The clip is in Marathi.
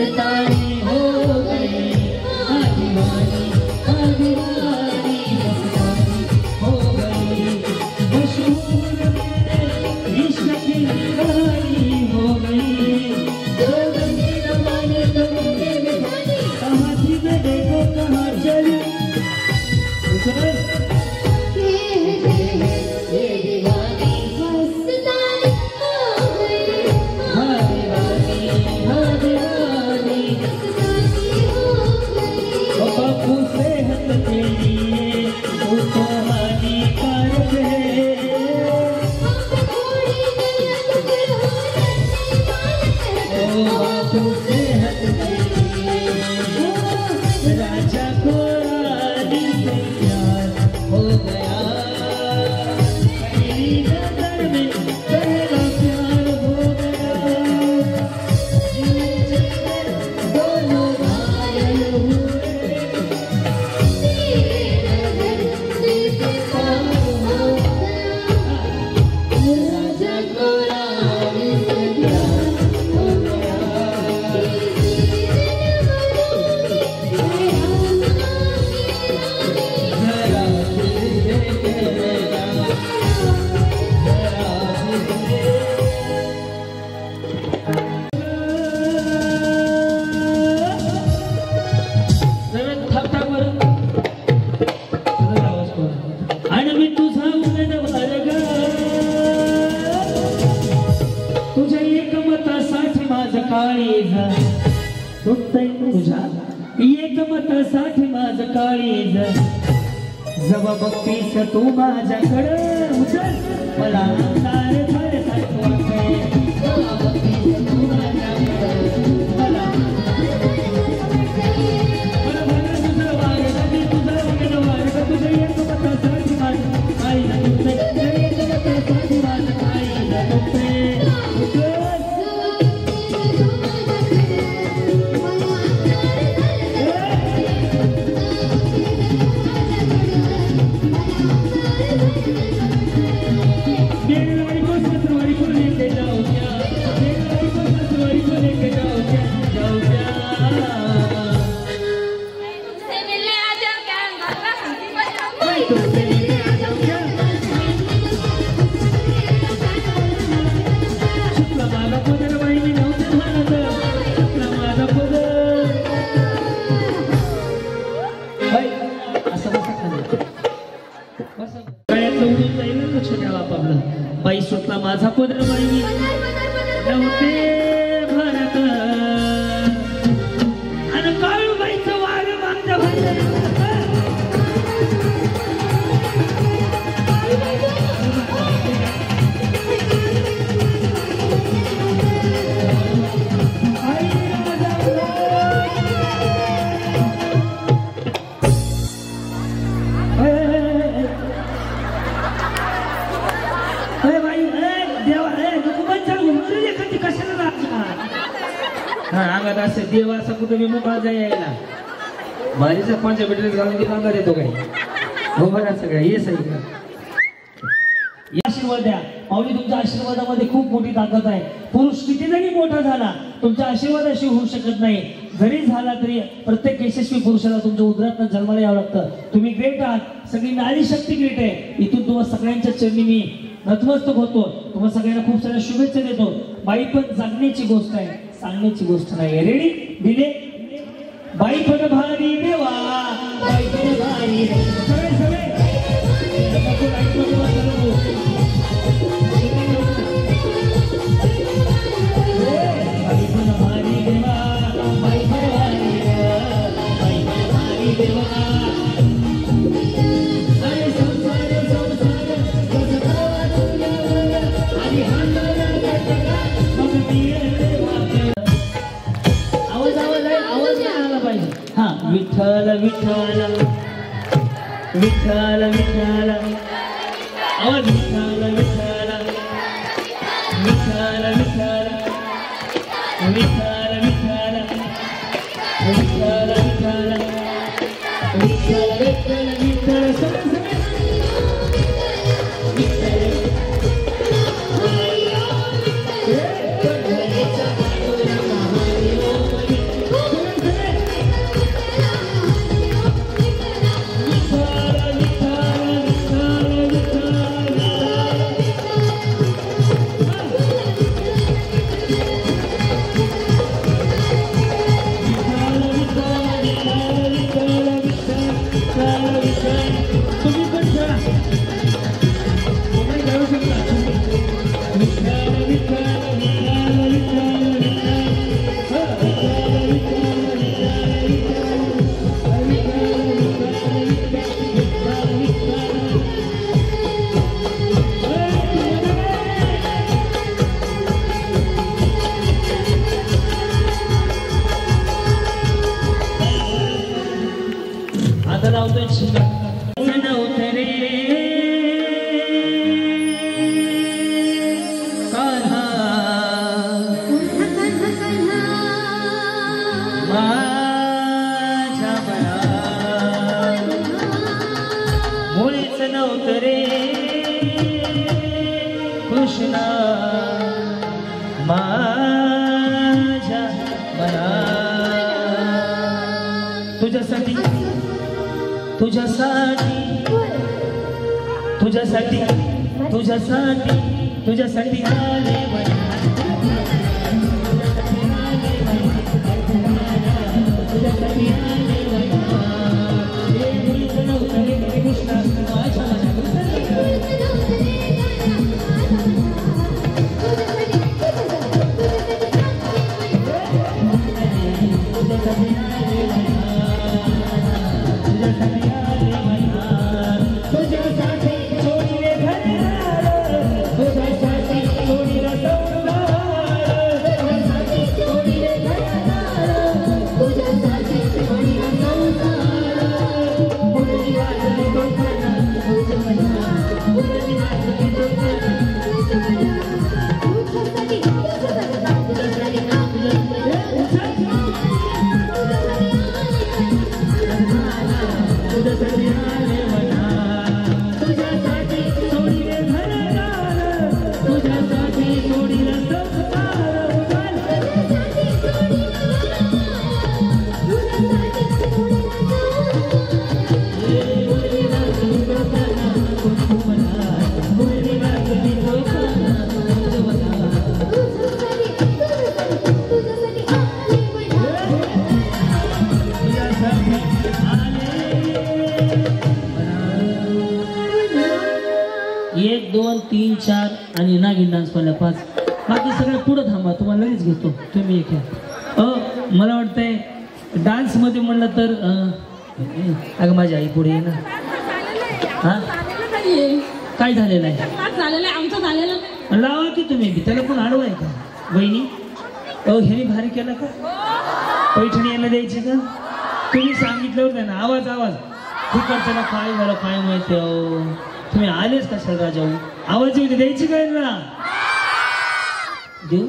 मस्तानी हो गई, दीवानी दीवानी मस्तानी हो गई, मशहूर मेरे इश्क की कहानी हो गई। दो गंदी जमाने तुमने बिठानी, कहाँ थी मैं देखो कहाँ चली। एकमतासाठी माझं काळीज, जवा बघतीस तू माझ्याकडं उचल मला सार सार साठवते, जवा बघतीस तू माझ्याकडं मला तुझं वारं मी तुझं वगैरे वारं तुझं एकमतासाठी माझं काळीज, एकमतासाठी माझं काळीज बाई सुटला माझा पदर बाई नव्हते भरत आणि काळूबाईचं वार माझ्या अंगात असे देव असा कुठे मी मोकळा यायला भारीचा पंचबेटरीत घालून की अंगात येतो काही हो बघा सगळ्या ये सही का आशीर्वाद द्या माऊली, तुमच्या आशीर्वादामध्ये खूप मोठी ताकद आहे। पुरुष किती जरी मोठा झाला तुमच्या आशीर्वादाशी होऊ शकत नाही, जरी झाला तरी प्रत्येक यशस्वी पुरुषाला तुमच्या उदरातनं जन्माला यावं लागतं। तुम्ही ग्रेट आहात, सगळी नारी शक्ती ग्रेट आहे। इथून तुम्हा सगळ्यांच्या चरणी मी नतमस्तक होतो, तुम्हा सगळ्यांना खूप साऱ्या शुभेच्छा देतो। बाई पण जगण्याची गोष्ट आहे, सांगण्याची गोष्ट नाही। रेडी दिले बाई पण भारी देवा, बाई पण भारी सगळे सगळे बाई पण भारी देवा, बाई पण भारी देवा, बाई पण भारी देवा। विठ्ठल विठ्ठल विठ्ठल विठ्ठल आवाज विठ्ठल विठ्ठल विठ्ठल विठ्ठल विठ्ठल विठ्ठल विठ्ठल विठ्ठल विठ्ठल विठ्ठल विठ्ठल लावतोय नव्हतं रे कान्हा माझ्या मनात मुळीच नव्हतं रे कृष्णा माझ्या मनात तुझ्यासाठी तुझ्यासाठी तुझ्यासाठी तुझ्यासाठी तुझ्यासाठी आले तुझ्यासाठी एक दोन तीन चार आणि नागिन डान्स पहिला 5 बाकी सगळं पुढं थांबा तुम्हाला लगेच घेतो तुम्ही एक मला वाटतंय डान्स मध्ये म्हणलं तर अगं माझी आई पुढे ये ना हा काय झालेलं आहे आमचं झालेलं लावा की तुम्ही त्याला पण आडवाय का बहिणी ह्याने भारी केलं का पैठणी यायला द्यायची का तुम्ही सांगितल्यावर त्यांना आवाज आवाज तिकडच्याला काय झालं काय माहिती तुम्ही आलेच कशाला राजाऊ आवाज येऊ द्यायची काय ना देऊ